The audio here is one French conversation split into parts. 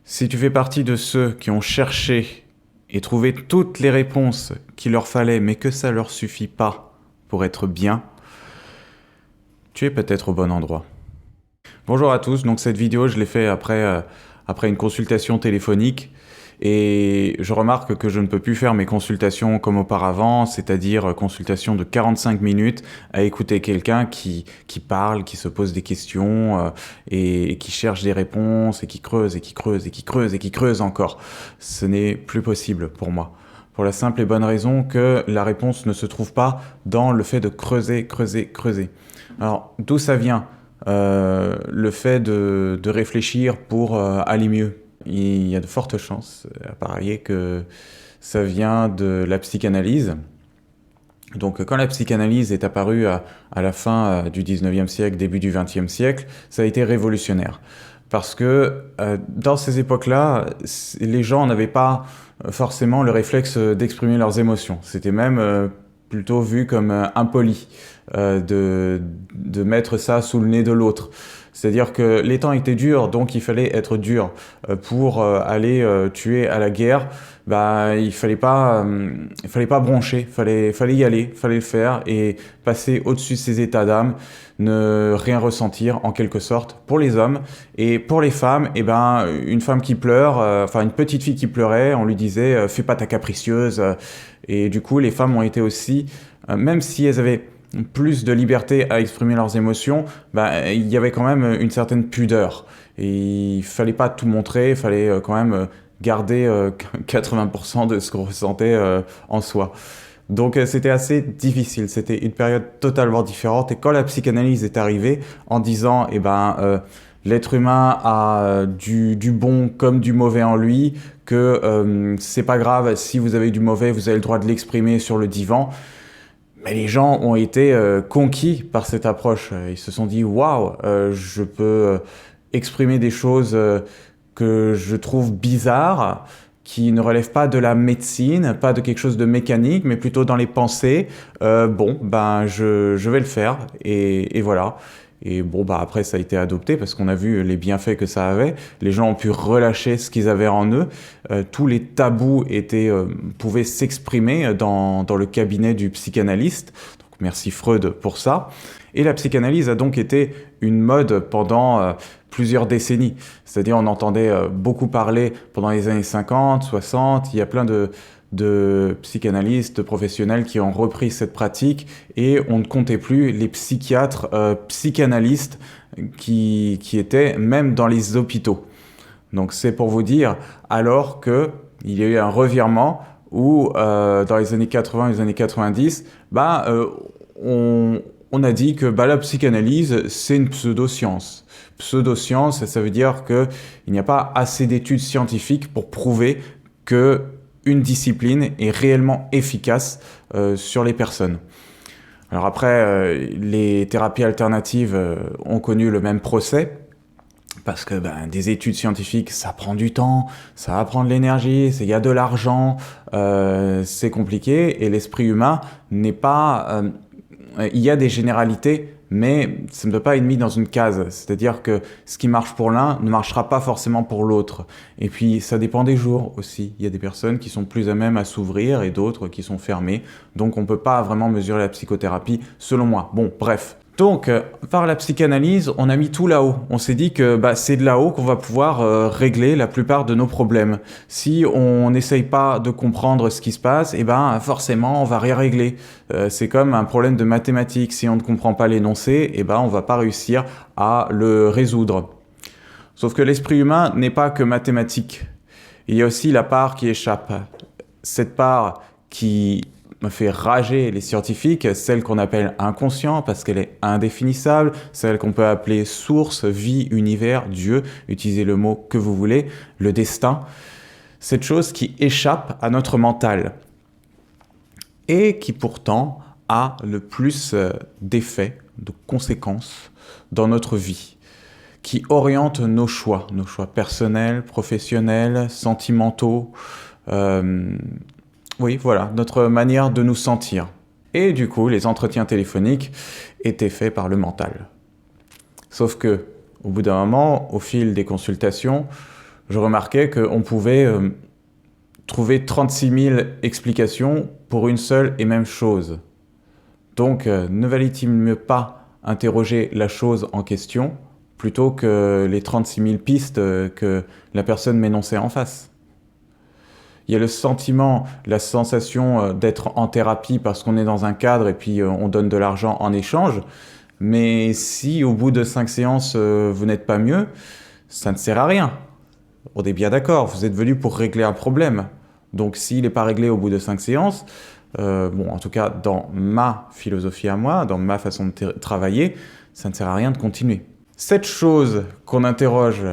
Si tu fais partie de ceux qui ont cherché et trouvé toutes les réponses qu'il leur fallait, mais que ça leur suffit pas pour être bien, tu es peut-être au bon endroit. Bonjour à tous, donc cette vidéo je l'ai fait après une consultation téléphonique et je remarque que je ne peux plus faire mes consultations comme auparavant, c'est-à-dire consultation de 45 minutes à écouter quelqu'un qui parle, qui se pose des questions et qui cherche des réponses et qui creuse et qui creuse et qui creuse et qui creuse encore. Ce n'est plus possible pour moi. Pour la simple et bonne raison que la réponse ne se trouve pas dans le fait de creuser, creuser, creuser. Alors, d'où ça vient le fait de réfléchir pour aller mieux? Il y a de fortes chances, à parier, que ça vient de la psychanalyse. Donc quand la psychanalyse est apparue à la fin du 19e siècle, début du 20e siècle, ça a été révolutionnaire. Parce que dans ces époques-là, les gens n'avaient pas forcément le réflexe d'exprimer leurs émotions. C'était même plutôt vu comme impoli de mettre ça sous le nez de l'autre. C'est-à-dire que les temps étaient durs, donc il fallait être dur. Pour aller tuer à la guerre, bah, il fallait pas broncher, fallait y aller, fallait le faire et passer au-dessus de ses états d'âme, ne rien ressentir en quelque sorte pour les hommes. Et pour les femmes, eh ben, une femme qui pleure, enfin une petite fille qui pleurait, on lui disait fais pas ta capricieuse. Et du coup, les femmes ont été aussi, même si elles avaient plus de liberté à exprimer leurs émotions, bah, il y avait quand même une certaine pudeur. Et il fallait pas tout montrer, il fallait quand même garder 80% de ce qu'on ressentait en soi. Donc c'était assez difficile, c'était une période totalement différente. Et quand la psychanalyse est arrivée en disant, eh ben, l'être humain a du bon comme du mauvais en lui, que c'est pas grave, si vous avez du mauvais, vous avez le droit de l'exprimer sur le divan. Mais les gens ont été conquis par cette approche. Ils se sont dit, waouh, je peux exprimer des choses que je trouve bizarres, qui ne relèvent pas de la médecine, pas de quelque chose de mécanique, mais plutôt dans les pensées. Bon, ben, je vais le faire, et voilà. Et bon, bah après, ça a été adopté parce qu'on a vu les bienfaits que ça avait. Les gens ont pu relâcher ce qu'ils avaient en eux. Tous les tabous pouvaient s'exprimer dans le cabinet du psychanalyste. Donc, merci Freud pour ça. Et la psychanalyse a donc été une mode pendant plusieurs décennies. C'est-à-dire, on entendait beaucoup parler pendant les années 50, 60. Il y a plein de psychanalystes professionnels qui ont repris cette pratique et on ne comptait plus les psychiatres psychanalystes qui étaient même dans les hôpitaux. Donc c'est pour vous dire, alors qu'il y a eu un revirement où dans les années 80 et les années 90, on a dit que la psychanalyse, c'est une pseudo-science. Pseudo-science, ça veut dire qu'il n'y a pas assez d'études scientifiques pour prouver que une discipline est réellement efficace sur les personnes. Alors après, les thérapies alternatives ont connu le même procès, parce que des études scientifiques, ça prend du temps, ça va prendre de l'énergie, il y a de l'argent, c'est compliqué, et l'esprit humain n'est pas... il y a des généralités, mais ça ne peut pas être mis dans une case. C'est-à-dire que ce qui marche pour l'un ne marchera pas forcément pour l'autre. Et puis, ça dépend des jours aussi. Il y a des personnes qui sont plus à même à s'ouvrir et d'autres qui sont fermées. Donc, on ne peut pas vraiment mesurer la psychothérapie, selon moi. Bon, bref. Donc, par la psychanalyse, on a mis tout là-haut. On s'est dit que c'est de là-haut qu'on va pouvoir régler la plupart de nos problèmes. Si on n'essaye pas de comprendre ce qui se passe, forcément, on va rien régler. C'est comme un problème de mathématiques. Si on ne comprend pas l'énoncé, on va pas réussir à le résoudre. Sauf que l'esprit humain n'est pas que mathématique. Il y a aussi la part qui échappe. Cette part qui me fait rager les scientifiques, celle qu'on appelle inconscient parce qu'elle est indéfinissable, celle qu'on peut appeler source, vie, univers, Dieu, utilisez le mot que vous voulez, le destin, cette chose qui échappe à notre mental et qui pourtant a le plus d'effets, de conséquences dans notre vie, qui oriente nos choix personnels, professionnels, sentimentaux, oui, voilà, notre manière de nous sentir. Et du coup, les entretiens téléphoniques étaient faits par le mental. Sauf que, au bout d'un moment, au fil des consultations, je remarquais qu'on pouvait trouver 36 000 explications pour une seule et même chose. Donc, ne valait-il mieux pas interroger la chose en question plutôt que les 36 000 pistes que la personne m'énonçait en face? Il y a le sentiment, la sensation d'être en thérapie parce qu'on est dans un cadre et puis on donne de l'argent en échange. Mais si au bout de 5 séances, vous n'êtes pas mieux, ça ne sert à rien. On est bien d'accord, vous êtes venu pour régler un problème. Donc s'il n'est pas réglé au bout de 5 séances, en tout cas dans ma philosophie à moi, dans ma façon de travailler, ça ne sert à rien de continuer. Cette chose qu'on interroge,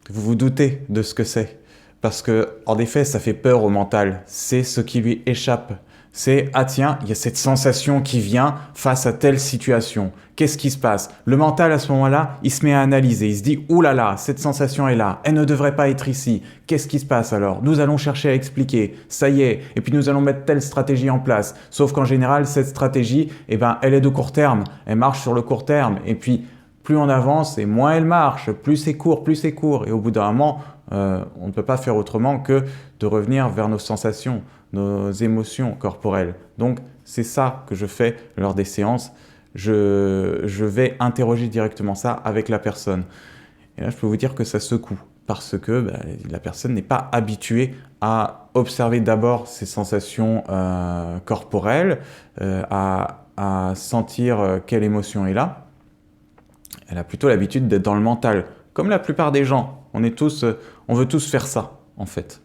vous vous doutez de ce que c'est? Parce que, en effet, ça fait peur au mental. C'est ce qui lui échappe. C'est, ah tiens, il y a cette sensation qui vient face à telle situation. Qu'est-ce qui se passe? Le mental, à ce moment-là, il se met à analyser. Il se dit, ouh là là, cette sensation est là. Elle ne devrait pas être ici. Qu'est-ce qui se passe alors? Nous allons chercher à expliquer. Ça y est. Et puis nous allons mettre telle stratégie en place. Sauf qu'en général, cette stratégie, elle est de court terme. Elle marche sur le court terme. Et puis, plus on avance et moins elle marche. Plus c'est court, plus c'est court. Et au bout d'un moment, on ne peut pas faire autrement que de revenir vers nos sensations, nos émotions corporelles. Donc, c'est ça que je fais lors des séances. Je vais interroger directement ça avec la personne. Et là, je peux vous dire que ça secoue parce que la personne n'est pas habituée à observer d'abord ses sensations corporelles, à sentir quelle émotion est là. Elle a plutôt l'habitude d'être dans le mental, comme la plupart des gens. On veut tous faire ça, en fait.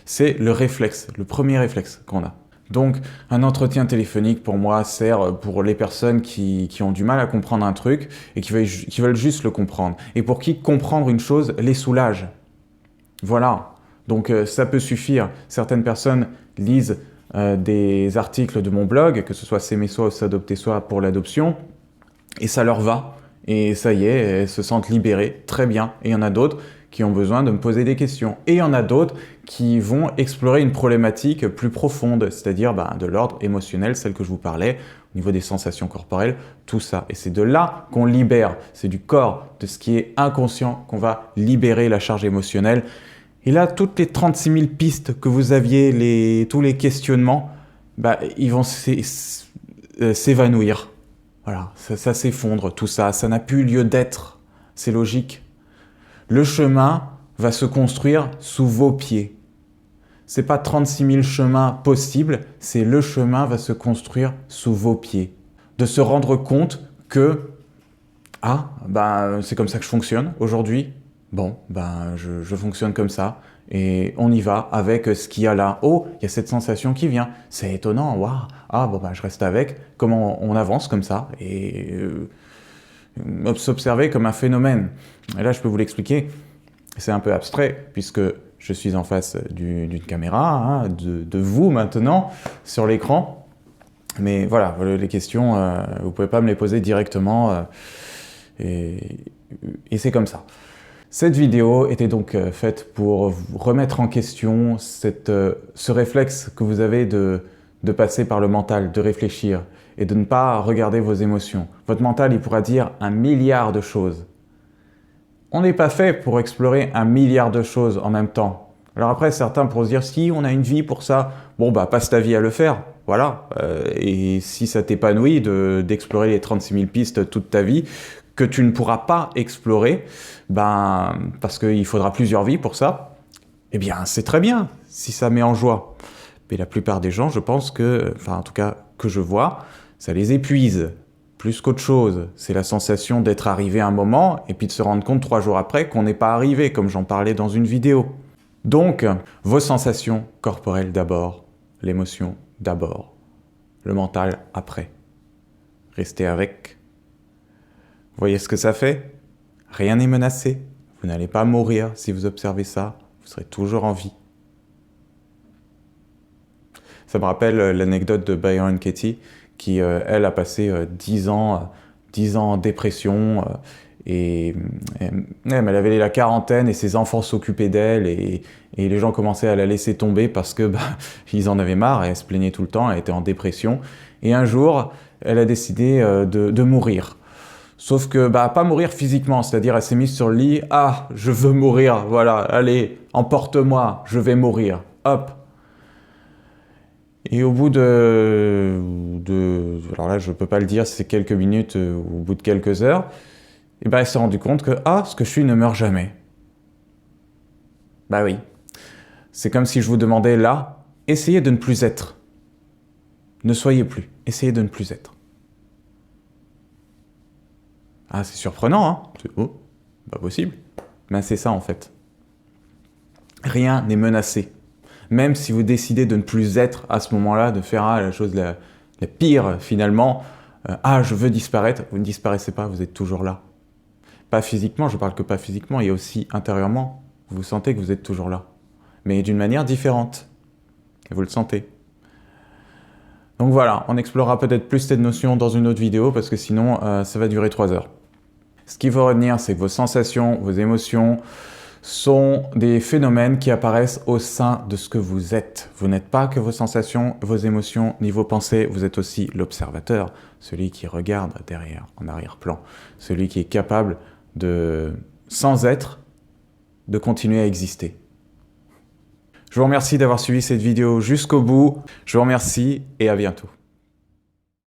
C'est le réflexe, le premier réflexe qu'on a. Donc, un entretien téléphonique, pour moi, sert pour les personnes qui ont du mal à comprendre un truc et qui veulent juste le comprendre. Et pour qui comprendre une chose les soulage. Voilà. Donc, ça peut suffire. Certaines personnes lisent des articles de mon blog, que ce soit S'aimer soi ou S'adopter soi pour l'adoption, et ça leur va. Et ça y est, elles se sentent libérées, très bien. Et il y en a d'autres qui ont besoin de me poser des questions. Et il y en a d'autres qui vont explorer une problématique plus profonde, c'est-à-dire de l'ordre émotionnel, celle que je vous parlais, au niveau des sensations corporelles, tout ça. Et c'est de là qu'on libère, c'est du corps, de ce qui est inconscient, qu'on va libérer la charge émotionnelle. Et là, toutes les 36 000 pistes que vous aviez, tous les questionnements, ils vont s'évanouir. Voilà, ça s'effondre, tout ça, ça n'a plus lieu d'être, c'est logique. Le chemin va se construire sous vos pieds. C'est pas 36 000 chemins possibles, c'est le chemin va se construire sous vos pieds. De se rendre compte que, c'est comme ça que je fonctionne aujourd'hui. Bon, je fonctionne comme ça. Et on y va avec ce qu'il y a là. Oh, il y a cette sensation qui vient. C'est étonnant, waouh. Je reste avec. Comment on avance comme ça et s'observer comme un phénomène. Et là, je peux vous l'expliquer. C'est un peu abstrait puisque je suis en face d'une caméra, de vous maintenant, sur l'écran. Mais voilà, les questions, vous pouvez pas me les poser directement. Et c'est comme ça. Cette vidéo était donc faite pour vous remettre en question ce réflexe que vous avez de passer par le mental, de réfléchir et de ne pas regarder vos émotions. Votre mental, il pourra dire 1 milliard de choses. On n'est pas fait pour explorer 1 milliard de choses en même temps. Alors après, certains pourront se dire, si on a une vie pour ça, passe ta vie à le faire. Voilà. Et si ça t'épanouit d'explorer les 36 000 pistes toute ta vie, que tu ne pourras pas explorer, parce qu'il faudra plusieurs vies pour ça, eh bien c'est très bien si ça met en joie. Mais la plupart des gens, je pense en tout cas que je vois, ça les épuise plus qu'autre chose. C'est la sensation d'être arrivé à un moment et puis de se rendre compte 3 jours après qu'on n'est pas arrivé, comme j'en parlais dans une vidéo. Donc, vos sensations corporelles d'abord, l'émotion d'abord, le mental après. Restez avec. Voyez ce que ça fait? Rien n'est menacé. Vous n'allez pas mourir si vous observez ça. Vous serez toujours en vie. Ça me rappelle l'anecdote de Byron Katie qui, elle, a passé 10 ans en dépression. Elle avait la quarantaine et ses enfants s'occupaient d'elle et les gens commençaient à la laisser tomber parce que ils en avaient marre. Elle se plaignait tout le temps, elle était en dépression. Et un jour, elle a décidé de mourir. Sauf que, bah, pas mourir physiquement, c'est-à-dire elle s'est mise sur le lit, ah, je veux mourir, voilà, allez, emporte-moi, je vais mourir, hop. Et au bout alors là, je peux pas le dire, c'est quelques minutes, au bout de quelques heures, et ben, elle s'est rendue compte que, ah, ce que je suis ne meurt jamais. Bah oui. C'est comme si je vous demandais là, essayez de ne plus être. Ne soyez plus, essayez de ne plus être. Ah, c'est surprenant, hein? Oh, pas possible. Ben, c'est ça en fait. Rien n'est menacé. Même si vous décidez de ne plus être à ce moment-là, de faire la chose la pire finalement, ah, je veux disparaître, vous ne disparaissez pas, vous êtes toujours là. Pas physiquement, je parle que pas physiquement, et aussi intérieurement, vous sentez que vous êtes toujours là. Mais d'une manière différente. Et vous le sentez. Donc voilà, on explorera peut-être plus cette notion dans une autre vidéo, parce que sinon, ça va durer 3 heures. Ce qu'il faut retenir, c'est que vos sensations, vos émotions sont des phénomènes qui apparaissent au sein de ce que vous êtes. Vous n'êtes pas que vos sensations, vos émotions, ni vos pensées, vous êtes aussi l'observateur, celui qui regarde derrière, en arrière-plan, celui qui est capable de, sans être, de continuer à exister. Je vous remercie d'avoir suivi cette vidéo jusqu'au bout, je vous remercie et à bientôt.